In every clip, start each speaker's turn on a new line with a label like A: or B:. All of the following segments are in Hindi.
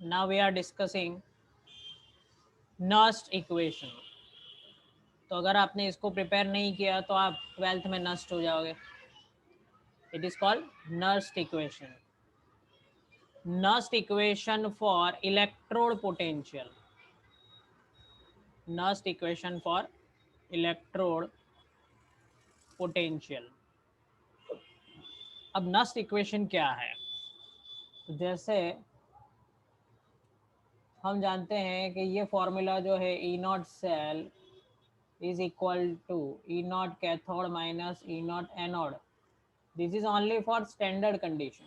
A: Now we are discussing Nernst equation. तो अगर आपने इसको प्रिपेयर नहीं किया तो आप 12th में नस्ट हो जाओगे। It is called Nernst equation. Nernst equation for electrode potential. Nernst equation for electrode potential. अब नस्ट इक्वेशन क्या है? जैसे हम जानते हैं कि ये फॉर्मूला जो है E not cell is equal to E naught cathode minus E naught anode. This is only for standard condition.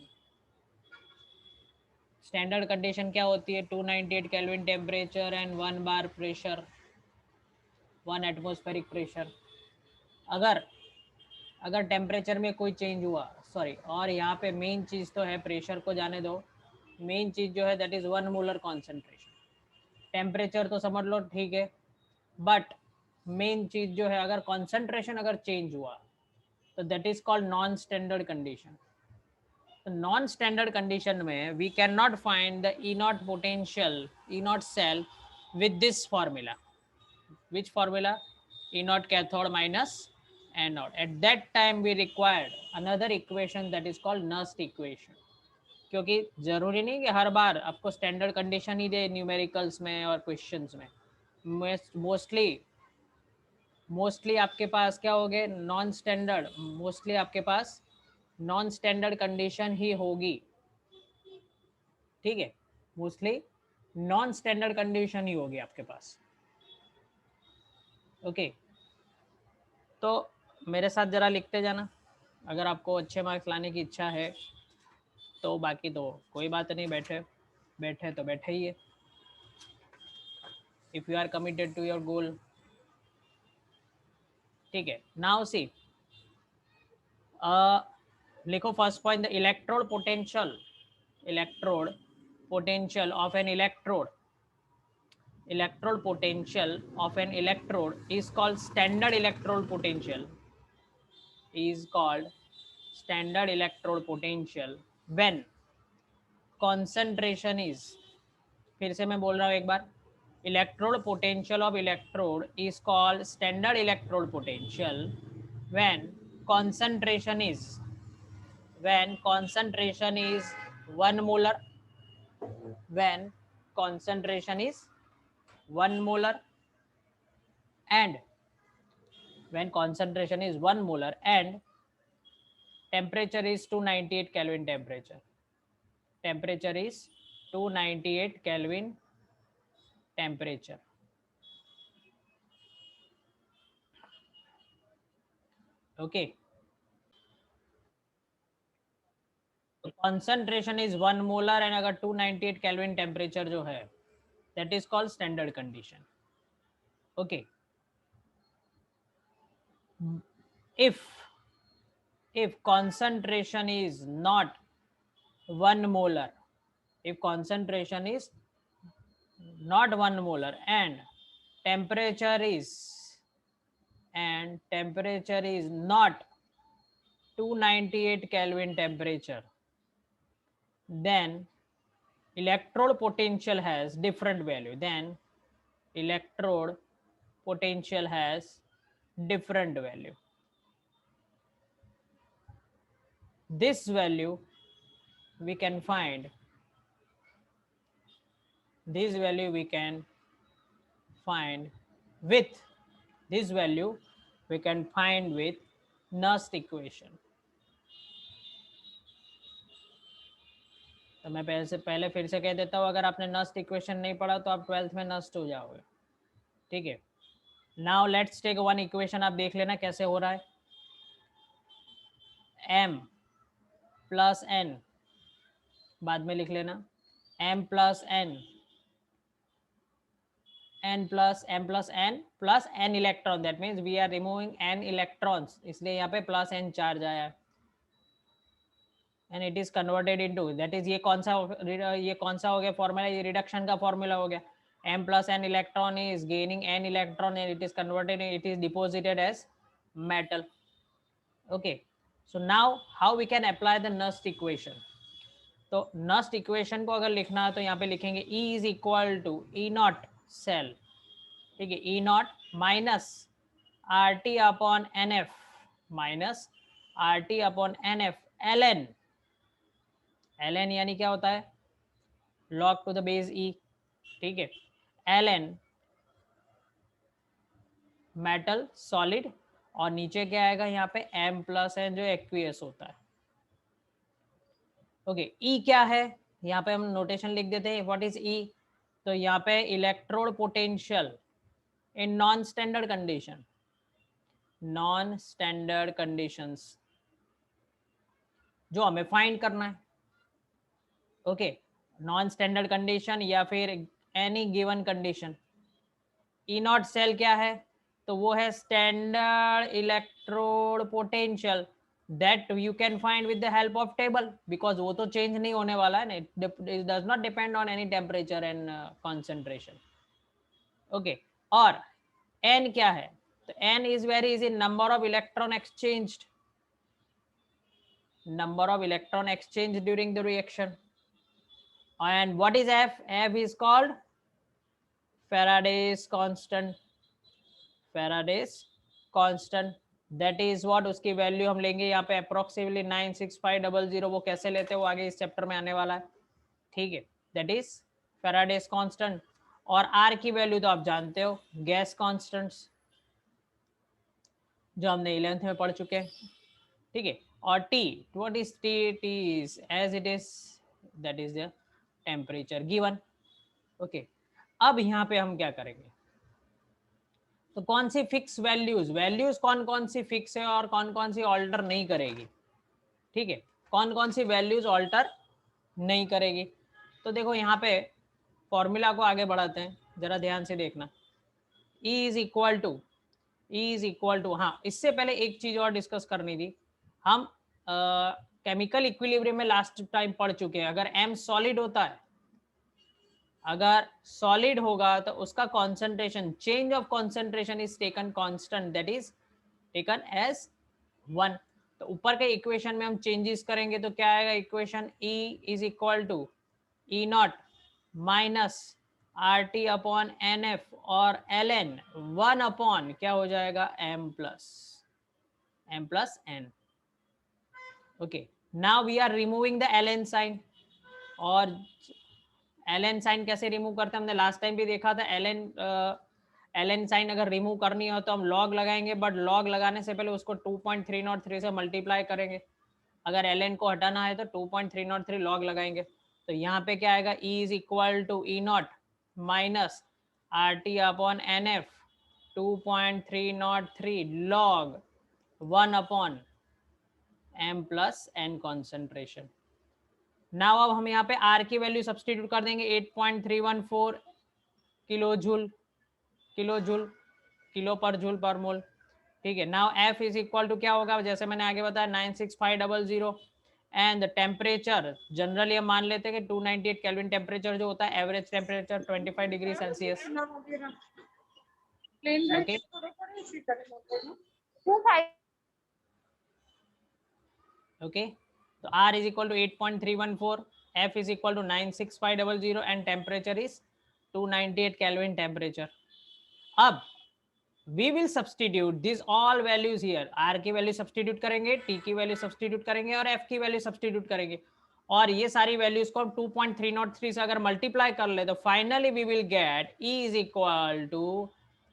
A: Standard condition क्या होती है? 298 kelvin temperature and 1 bar pressure, 1 atmospheric pressure. अगर अगर टेम्परेचर में कोई चेंज हुआ, सॉरी, और यहाँ पे मेन चीज़ तो है, प्रेशर को जाने दो, मेन चीज़ जो है that is 1 molar concentration. Temperature तो समझ लो ठीक है, बट मेन चीज़ जो है अगर कॉन्सेंट्रेशन अगर चेंज हुआ तो that is called non standard condition. Non standard condition में we can not find the E naught potential, E not cell with this formula. Which formula? E naught cathode minus anode. At that time we required another equation that is called Nernst equation. क्योंकि जरूरी नहीं कि हर बार आपको स्टैंडर्ड कंडीशन ही दे न्यूमेरिकल्स में और क्वेश्चंस में। मोस्टली आपके पास क्या हो गए? Non standard. मोस्टली आपके पास नॉन स्टैंडर्ड कंडीशन ही होगी, ठीक है? मोस्टली नॉन स्टैंडर्ड कंडीशन ही होगी आपके पास। ओके, तो मेरे साथ जरा लिखते जाना अगर आपको अच्छे मार्क्स लाने की इच्छा है तो। बाकी तो कोई बात नहीं, बैठे बैठे तो बैठे ही है। If you are committed to your goal, ठीक है। नाउ सी, लिखो first point, the electrode potential, electrode potential of an electrode potential of an electrode is called standard electrode potential, is called standard electrode potential when concentration is, फिर से मैं बोल रहा हूँ एक बार, electrode potential of electrode is called standard electrode potential when concentration is, when concentration is 1 molar, when concentration is 1 molar and when concentration is 1 molar and temperature is 298 Kelvin temperature. Temperature is 298 Kelvin temperature. Okay. तो concentration is 1 molar and अगर 298 Kelvin temperature जो है that is called standard condition. Okay. If concentration is not 1 molar, if concentration is not 1 molar and temperature is not 298 Kelvin temperature, then electrode potential has different value. Then electrode potential has different value. This value we can find, this value we can find with, this value we can find with Nernst equation. तो मैं पहले फिर से कह देता हूँ, अगर आपने नस्ट इक्वेशन नहीं पढ़ा तो आप 12th में नस्ट हो जाओगे, ठीक है। Now let's take one equation, आप देख लेना कैसे हो रहा है। m प्लस n, बाद में लिख लेना, m plus n, n plus n electron, that means we are removing n electrons, इसलिए यहाँ पे प्लस n चार्ज आया है। And it is converted into, that is ये कौन सा हो गया फॉर्मूला? ये रिडक्शन का फॉर्मूला हो गया। m plus n electron is gaining n electron and it is converted, it is deposited as metal. Okay, so now how we can apply the Nernst equation? तो नस्ट इक्वेशन को अगर लिखना है तो यहाँ पे लिखेंगे E is equal to E not cell, ठीक है, E not minus R T upon N F minus R T upon N F L N, L N यानी क्या होता है, log to the base E, ठीक है, एल एन मेटल सॉलिड, और नीचे क्या आएगा यहाँ पे m प्लस एन जो एक्वियस होता है। ओके, E क्या है, यहाँ पे हम नोटेशन लिख देते हैं, व्हाट इज E, तो यहाँ पे electrode potential in non standard condition, non standard conditions जो हमें फाइंड करना है। ओके, नॉन स्टैंडर्ड कंडीशन या फिर any given condition. E not cell क्या है, तो वो है standard electrode potential that you can find with the help of table, because वो तो चेंज नहीं होने वाला है ना, it does not depend on any temperature and concentration. Okay, और एन क्या है, तो N is very easy, number of electron exchanged, number of electron exchange during the reaction. And what is F? F is called Faraday's constant, Faraday's constant, that is what, उसकी वैल्यू हम लेंगे यहाँ पे अप्रोक्सीमेटली 96500, वो कैसे लेते हैं वो आगे इस चैप्टर में आने वाला है, ठीक है, दैट इज Faraday's constant। और R की वैल्यू तो आप जानते हो, गैस कॉन्स्टेंट्स जो हमने 11th में पढ़ चुके हैं, ठीक है, और T, what is T? T is as it is, that is the temperature given। Okay, अब यहाँ पे हम क्या करेंगे, तो कौन सी फिक्स वैल्यूज, वैल्यूज कौन कौन सी फिक्स है और कौन कौन सी ऑल्टर नहीं करेगी, ठीक है, कौन कौन सी वैल्यूज ऑल्टर नहीं करेगी। तो देखो यहाँ पे फॉर्मूला को आगे बढ़ाते हैं, जरा ध्यान से देखना। E is equal to, E is equal to, हाँ इससे पहले एक चीज और डिस्कस करनी थी, हम केमिकल इक्विलिब्रियम में लास्ट टाइम पढ़ चुके हैं, अगर M सॉलिड होता है, अगर सॉलिड होगा तो उसका concentration, change of concentration is taken constant, that is taken as 1। तो ऊपर के इक्वेशन में हम चेंजेस करेंगे तो क्या आएगा equation, E is equal to E not minus R T upon N F और एल एन 1 अपॉन क्या हो जाएगा m plus n। Okay, now we are removing the ln sign, और ln साइन कैसे रिमूव करते हैं, हमने लास्ट टाइम भी देखा था, ln साइन अगर रिमूव करनी हो तो हम लॉग लगाएंगे, बट लॉग लगाने से पहले उसको 2.303 से मल्टीप्लाई करेंगे, अगर ln को हटाना है तो 2.303 लॉग लगाएंगे। तो यहाँ पे क्या आएगा, E is equal to E not minus R T upon N F 2.303 log 1 upon m plus n concentration. Now अब हम यहाँ पे R की वैल्यू सब्सटीट्यूट कर देंगे, 8.314 kilo joule, kilo per joule per mole, ठीक है। Now F is equal to क्या होगा, जैसे मैंने आगे बताया 96500, एंड टेम्परेचर जनरली हम मान लेते हैं कि 298 केल्विन टेम्परेचर जो होता है, average temperature 25 degree Celsius. Okay, okay, तो R is equal to 8.314, F is equal to 96500 and temperature is 298 Kelvin temperature. अब we will substitute these all values here, R की वैल्यू सब्सटीट्यूट करेंगे, T की वैल्यू सब्सटीट्यूट करेंगे और F की वैल्यू सब्सटीट्यूट करेंगे, और ये सारी वैल्यूज को 2.303 से अगर मल्टीप्लाई कर ले तो finally we will get E is equal to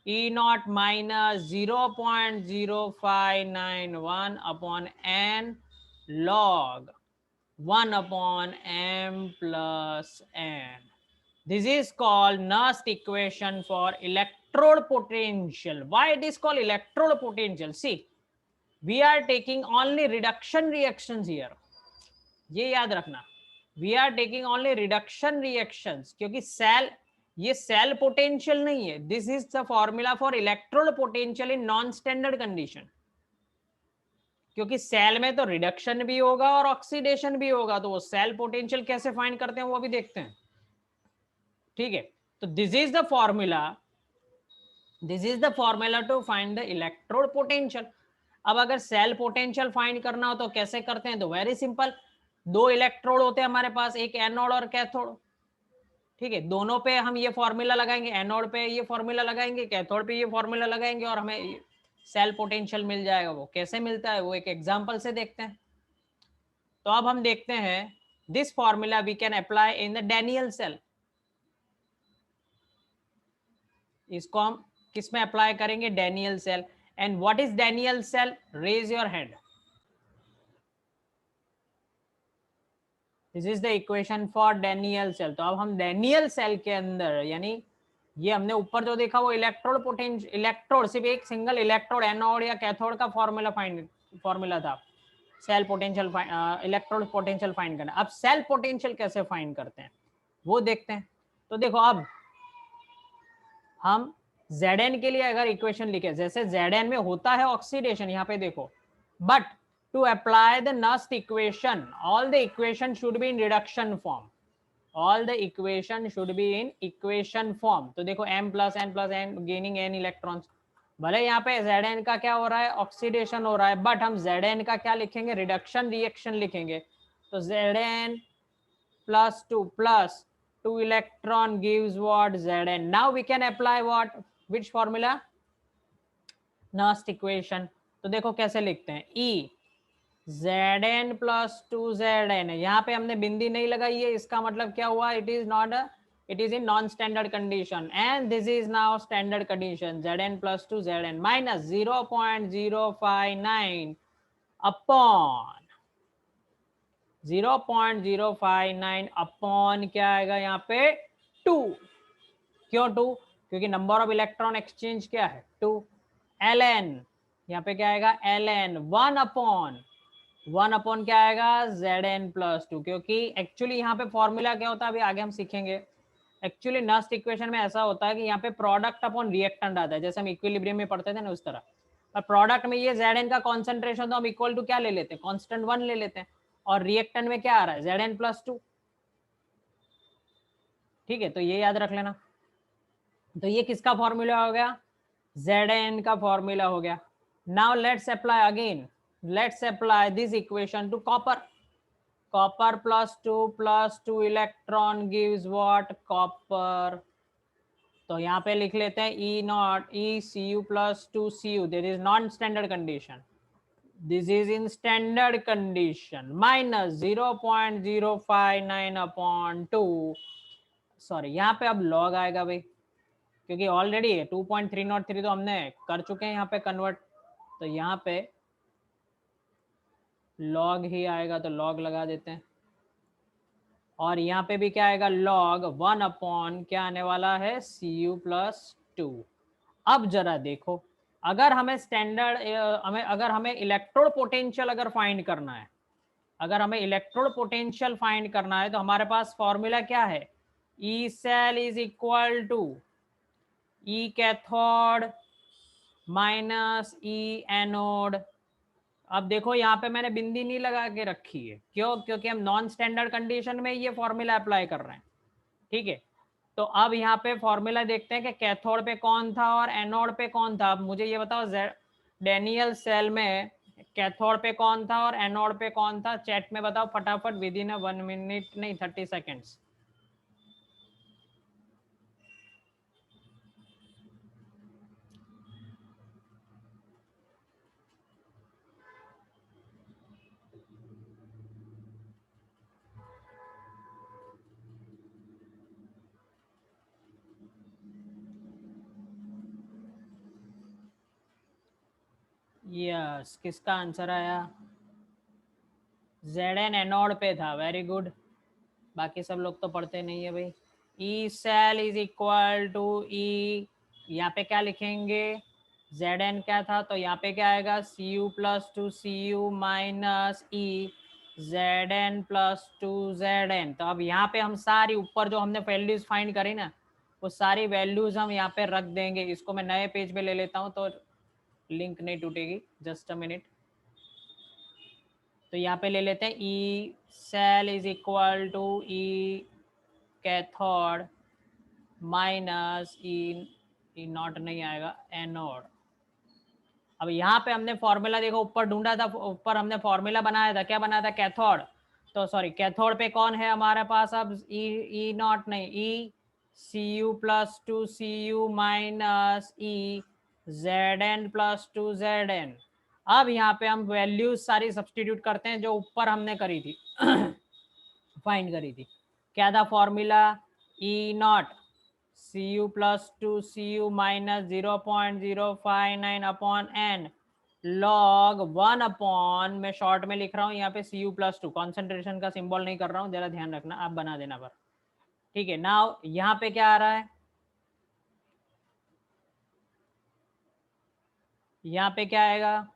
A: E naught minus 0.0591 upon N log 1 upon m plus n. This is called Nernst equation for electrode potential. Why it is called electrode potential? See, we are taking only reduction reactions here. ये याद रखना, we are taking only reduction reactions, क्योंकि सेल, ये सेल पोटेंशियल नहीं है, this is the formula for electrode potential in non standard condition, क्योंकि सेल में तो रिडक्शन भी होगा और ऑक्सीडेशन भी होगा, तो वो सेल पोटेंशियल कैसे फाइंड करते हैं वो भी देखते हैं, ठीक है। तो this is the formula to find the electrode potential. अब अगर सेल पोटेंशियल फाइंड करना हो तो कैसे करते हैं, तो वेरी सिंपल, दो इलेक्ट्रोड होते हैं हमारे पास, एक एनोड और कैथोड, ठीक है। दोनों पे हम ये फॉर्मूला लगाएंगे, एनोड पे ये फॉर्मूला लगाएंगे, कैथोड पे ये फॉर्मूला लगाएंगे और हमें सेल पोटेंशियल मिल जाएगा। वो कैसे मिलता है वो एक एग्जांपल से देखते हैं। तो अब हम देखते हैं this formula we can apply in the Daniell cell. इसको हम किस में अप्लाई करेंगे? Daniell cell. And what is Daniell cell? Raise your hand. This is the equation for Daniell cell. तो अब हम डैनियल सेल के अंदर, यानी ये हमने ऊपर जो देखा वो इलेक्ट्रोड पोटेंशियल, इलेक्ट्रोड सिर्फ एक सिंगल इलेक्ट्रोड एनोड या कैथोड का फॉर्मूला था cell potential, electrode potential find करना। अब सेल पोटेंशियल कैसे फाइंड करते हैं वो देखते हैं। तो देखो अब हम Zn के लिए अगर इक्वेशन लिखे, जैसे Zn में होता है ऑक्सीडेशन, यहाँ पे देखो, but to apply the Nernst equation all the equation should be in reduction form, all the equation should be in equation form. तो देखो m plus n gaining n electrons, भले यहाँ पे Zn का क्या हो रहा है? ऑक्सीडेशन हो रहा है, बट हम Zn का क्या लिखेंगे? रिडक्शन रिएक्शन लिखेंगे। तो Zn plus 2 plus 2 electron gives what? Zn. Now we can apply what? Which formula? Nernst equation. तो देखो कैसे लिखते हैं, E Zn plus 2 Zn। यहाँ पे हमने बिंदी नहीं लगाई है, इसका मतलब क्या हुआ? It is not a, it is in non-standard condition and this is now standard condition. Zn plus 2 Zn minus 0.059 upon 0.059 upon क्या आएगा यहाँ पे? 2। क्यों 2? क्योंकि नंबर ऑफ इलेक्ट्रॉन एक्सचेंज क्या है? 2। ln यहाँ पे क्या आएगा? ln 1 अपॉन क्या आएगा? Zn plus 2। क्योंकि एक्चुअली यहाँ पे फॉर्मूला क्या होता है अभी आगे हम सीखेंगे। एक्चुअली नस्ट इक्वेशन में ऐसा होता है कि यहाँ पे प्रोडक्ट अपॉन रिएक्टेंट आता है, जैसे हम इक्विलिब्रियम में पढ़ते थे ना उस तरह। और प्रोडक्ट में ये Zn का कॉन्सेंट्रेशन तो हम इक्वल टू क्या ले लेते हैं? कांस्टेंट 1 ले लेते हैं, और रिएक्टेंट में क्या आ रहा है? Zn plus 2। ठीक है, तो ये याद रख लेना। तो ये किसका फॉर्मूला हो गया? Zn का फॉर्मूला हो गया। Now let's apply again, let's apply this equation to copper. Copper plus 2 electron gives what? Copper. तो यहाँ पे लिख लेते हैं E nought ECu plus 2Cu, there is non standard condition, this is in standard condition, minus 0.059 upon 2। Sorry, यहाँ पे अब लॉग आएगा भाई, क्योंकि ऑलरेडी 2.303 तो हमने कर चुके हैं यहाँ पे कन्वर्ट, तो यहाँ पे लॉग ही आएगा, तो लॉग लगा देते हैं। और यहाँ पे भी क्या आएगा? लॉग 1 अपॉन क्या आने वाला है? Cu plus 2। अब जरा देखो, अगर हमें स्टैंडर्ड अगर हमें इलेक्ट्रोड पोटेंशियल अगर फाइंड करना है, अगर हमें इलेक्ट्रोड पोटेंशियल फाइंड करना है तो हमारे पास फॉर्मूला क्या है? E cell is equal to E cathode minus E anode. अब देखो यहाँ पे मैंने बिंदी नहीं लगा के रखी है, क्यों? क्योंकि हम नॉन स्टैंडर्ड कंडीशन में ये फॉर्मूला अप्लाई कर रहे हैं, ठीक है। तो अब यहाँ पे फॉर्मूला देखते हैं कि कैथोड पे कौन था और एनोड पे कौन था। अब मुझे ये बताओ, डैनियल सेल में कैथोड पे कौन था और एनोड पे कौन था? चैट में बताओ फटाफट, विद इन 1 मिनट नहीं 30 सेकेंड्स। यस, किसका आंसर आया? Zn एनोड पे था, वेरी गुड। बाकी सब लोग तो पढ़ते नहीं है भाई। E cell is equal to E, यहाँ पे क्या लिखेंगे? Zn क्या था? तो यहाँ पे क्या आएगा? Cu प्लस 2 Cu माइनस ई Zn प्लस 2 Zn। तो अब यहाँ पे हम सारी ऊपर जो हमने वैल्यूज फाइंड करी ना, वो सारी वैल्यूज हम यहाँ पे रख देंगे। इसको मैं नए पेज पे ले लेता हूँ तो लिंक नहीं टूटेगी, जस्ट अ मिनट। तो यहाँ पे ले लेते हैं E cell is equal to E cathode minus E not नहीं आएगा, एनोड। अब यहाँ पे हमने फॉर्मूला देखो ऊपर ढूंढा था, ऊपर हमने फॉर्मूला बनाया था, क्या बनाया था? कैथोड। तो सॉरी कैथोड पे कौन है हमारे पास अब, ई नॉट नहीं, E C U plus two C U minus E Z N plus two Z N. अब यहाँ पे हम वैल्यूज सारी सब्सटीट्यूट करते हैं जो ऊपर हमने करी थी फाइंड करी थी। क्या था formula, E not C U plus two C U minus 0.059 upon N log 1 upon, मैं शॉर्ट में लिख रहा हूँ यहाँ पे C U plus two, concentration का सिंबल नहीं कर रहा हूँ, जरा ध्यान रखना, आप बना देना पर। ठीक है, नाउ यहाँ पे क्या आ रहा है, यहाँ पे क्या आएगा,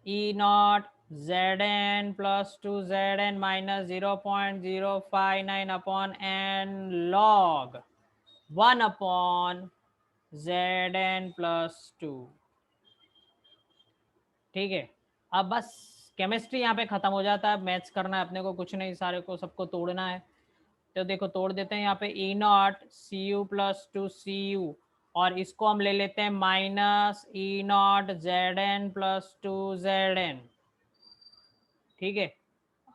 A: E naught Z N plus two Z N minus 0.059 upon N log 1 upon Z N plus two. ठीक है, अब बस केमिस्ट्री यहाँ पे खत्म हो जाता है, मैथ्स करना है अपने को कुछ नहीं, सारे को सबको तोड़ना है। तो देखो तोड़ देते हैं, यहाँ पे E not C U plus two C U, और इसको हम ले लेते हैं minus E naught Z N plus two Z N. ठीक है,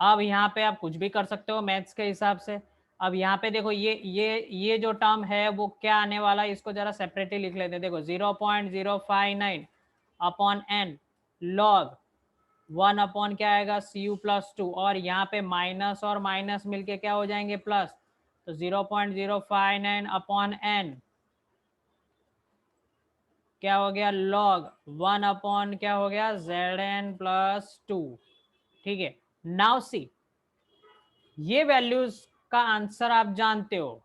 A: अब यहाँ पे आप कुछ भी कर सकते हो मैथ्स के हिसाब से। अब यहाँ पे देखो ये जो टर्म है वो क्या आने वाला है, इसको जरा सेपरेटली लिख लेते हैं। देखो 0.059 अपॉन एन लॉग 1 अपॉन क्या आएगा सी यू प्लस टू, और यहाँ पे माइनस और माइनस मिलके क्या हो जाएंगे प्लस, तो 0.059 अपॉन एन क्या हो गया लॉग 1 अपॉन क्या हो गया जेड एन प्लस टू। ठीक है, नाउ सी ये वैल्यूज का आंसर आप जानते हो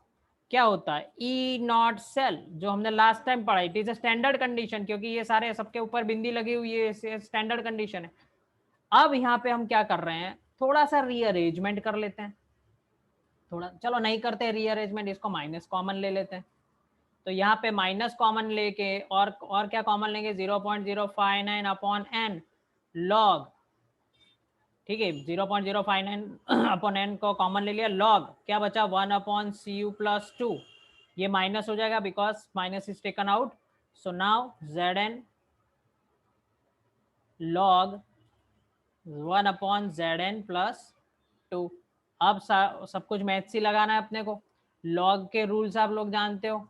A: क्या होता है, ई नॉट सेल, जो हमने लास्ट टाइम पढ़ा, it is a standard condition, क्योंकि ये सारे सबके ऊपर बिंदी लगी हुई है, स्टैंडर्ड कंडीशन है। अब यहाँ पे हम क्या कर रहे हैं, थोड़ा सा रीअरेंजमेंट कर लेते हैं, थोड़ा, चलो नहीं करते रीअरेंजमेंट, इसको माइनस कॉमन ले लेते हैं। तो यहाँ पे माइनस कॉमन लेके और क्या कॉमन लेंगे, 0.059 अपॉन एन लॉग, ठीक है 0.059 अपॉन एन को कॉमन ले लिया, लॉग क्या बचा 1 upon C U plus two, ये माइनस हो जाएगा because minus is taken out, so now Z N log 1 upon Z N plus two. अब सब कुछ मैथ्स ही लगाना है अपने को, लॉग के रूल्स आप लोग जानते हो।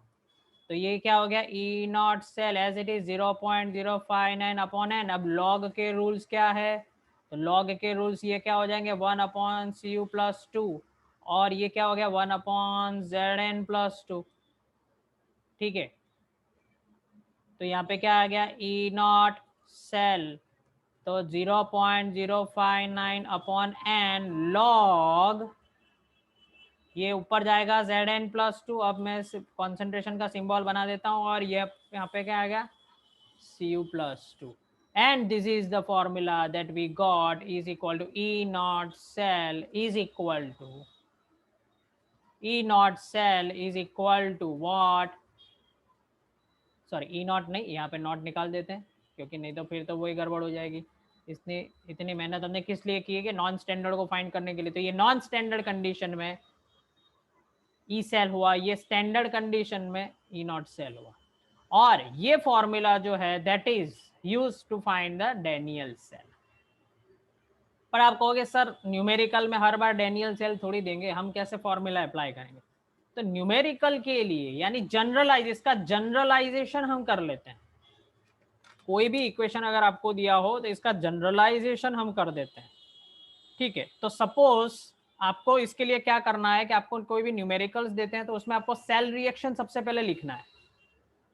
A: तो ये क्या हो गया, E not cell as it is 0.059 upon N. अब लॉग के रूल्स क्या है, तो लॉग के रूल्स ये क्या हो जाएंगे 1 upon C U plus two, और ये क्या हो गया 1 upon Z N plus two. ठीक है, तो यहाँ पे क्या आ गया ई नॉट सेल, तो 0.059 अपॉन एन लॉग, ये ऊपर जाएगा जेड एन प्लस टू। अब मैं कॉन्सेंट्रेशन का सिंबल बना देता हूँ, और ये यहाँ पे क्या आ गया Cu plus 2, and this is the formula that we got is equal to E naught cell is equal to E naught cell is equal to what, sorry E naught नहीं, यहाँ पे नॉट निकाल देते हैं क्योंकि नहीं तो फिर तो वही गड़बड़ हो जाएगी। इसने इतनी मेहनत हमने किस लिए की है कि नॉन स्टैंडर्ड को फाइंड करने के लिए, तो ये नॉन स्टैंडर्ड कंडीशन में ई सेल हुआ, ये स्टैंडर्ड कंडीशन में ई नॉट सेल हुआ, और ये फॉर्मूला जो है that is use to find the Daniell cell. पर आप कहोगे सर न्यूमेरिकल में हर बार डेनियल सेल थोड़ी देंगे, हम कैसे फॉर्मूला अप्लाई करेंगे, तो न्यूमेरिकल के लिए यानी जनरलाइज, इसका जनरलाइजेशन हम कर लेते हैं। कोई भी इक्वेशन अगर आपको दिया हो तो इसका जनरलाइजेशन हम कर देते हैं। ठीक है, तो सपोज आपको इसके लिए क्या करना है कि आपको कोई भी न्यूमेरिकल्स देते हैं तो उसमें आपको सेल रिएक्शन सबसे पहले लिखना है,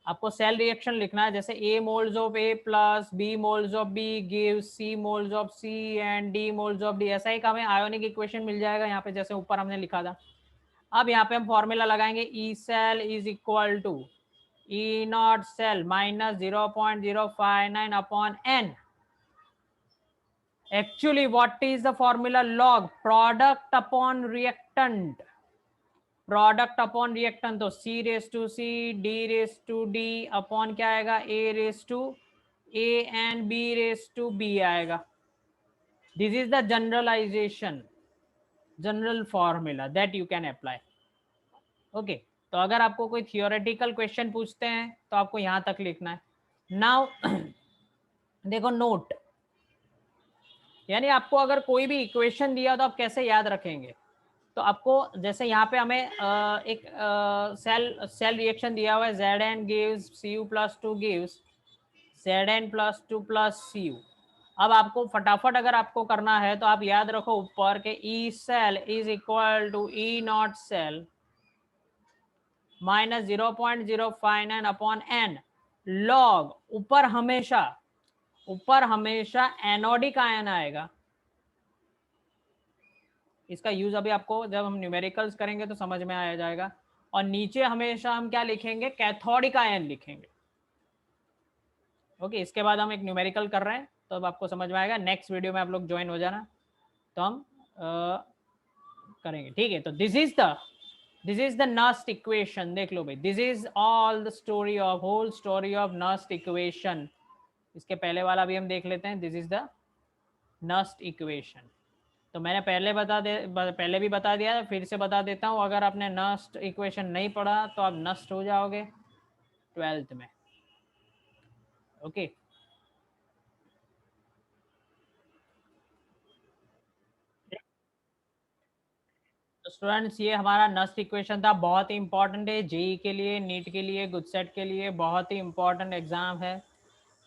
A: आपको सेल रिएक्शन लिखना है, जैसे A moles of A plus B moles of B gives C moles of C and D moles of D, ऐसा ही हमें आयोनिक इक्वेशन मिल जाएगा यहाँ पे जैसे ऊपर हमने लिखा था। अब यहाँ पे हम फॉर्मूला लगाएंगे E cell is equal to E nought cell minus 0.059 upon N। Actually what is the formula, log product upon reactant, product upon reactant, तो C raise to C D raise to D upon क्या आएगा A raise to A and B raise to B आएगा। This is the generalization, general formula that you can apply. Okay, तो अगर आपको कोई थियोरेटिकल क्वेश्चन पूछते हैं तो आपको यहां तक लिखना है। नाउ देखो नोट, यानी आपको अगर कोई भी इक्वेशन दिया तो आप कैसे याद रखेंगे? तो आपको जैसे यहाँ पे हमें एक सेल रिएक्शन दिया हुआ है, Zn gives Cu plus 2 gives Zn plus 2 plus Cu। अब आपको फटाफट अगर आपको करना है तो आप याद रखो ऊपर के E cell is equal to E nought cell minus 0.059 upon n log ऊपर हमेशा एनोडिक आयन आएगा। इसका यूज अभी आपको जब हम न्यूमेरिकल्स करेंगे तो समझ में आ जाएगा। और नीचे हमेशा हम क्या लिखेंगे? कैथोडिक आयन लिखेंगे। ओके, इसके बाद हम एक न्यूमेरिकल कर रहे हैं तो अब आपको समझ में आएगा। नेक्स्ट वीडियो में आप लोग ज्वाइन हो जाना तो हम करेंगे, ठीक है। तो this is the Nernst equation. देख लो भाई, this is all the story of whole story of Nernst equation. इसके पहले वाला भी हम देख लेते हैं। This is the Nernst equation. तो मैंने पहले भी बता दिया, फिर से बता देता हूँ। अगर आपने नस्ट इक्वेशन नहीं पढ़ा तो आप नस्ट हो जाओगे 12th में। ओके, तो स्टूडेंट्स ये हमारा नस्ट इक्वेशन था। बहुत ही इंपॉर्टेंट है जेई के लिए, नीट के लिए, गुडसेट के लिए। बहुत ही इंपॉर्टेंट एग्जाम है,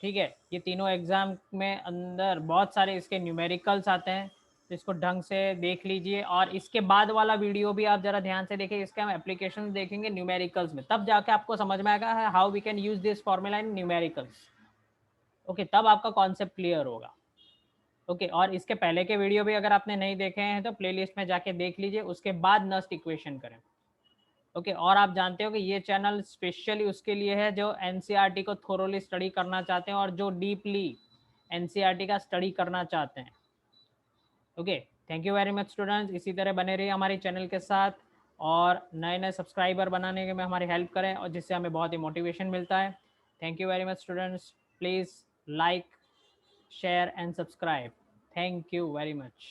A: ठीक है। ये तीनों एग्जाम में अंदर बहुत सारे इसके न्यूमेरिकल्स आते हैं, तो इसको ढंग से देख लीजिए। और इसके बाद वाला वीडियो भी आप जरा ध्यान से देखिए। इसके हम एप्लीकेशन देखेंगे न्यूमेरिकल्स में, तब जाके आपको समझ में आएगा how we can use this formula in numericals. Okay, तब आपका कॉन्सेप्ट क्लियर होगा। ओके, और इसके पहले के वीडियो भी अगर आपने नहीं देखे हैं तो प्लेलिस्ट में जाके देख लीजिए, उसके बाद नस्ट इक्वेशन करें। ओके, और आप जानते हो कि ये चैनल स्पेशली उसके लिए है जो एनसीईआरटी को थोरोली स्टडी करना चाहते हैं और जो डीपली एनसीईआरटी का स्टडी करना चाहते हैं। Okay, thank you very much students. इसी तरह बने रहिए हमारे चैनल के साथ और नए नए सब्सक्राइबर बनाने में हमारी हेल्प करें, और जिससे हमें बहुत ही मोटिवेशन मिलता है। Thank you very much students. Please like, share and subscribe. Thank you very much.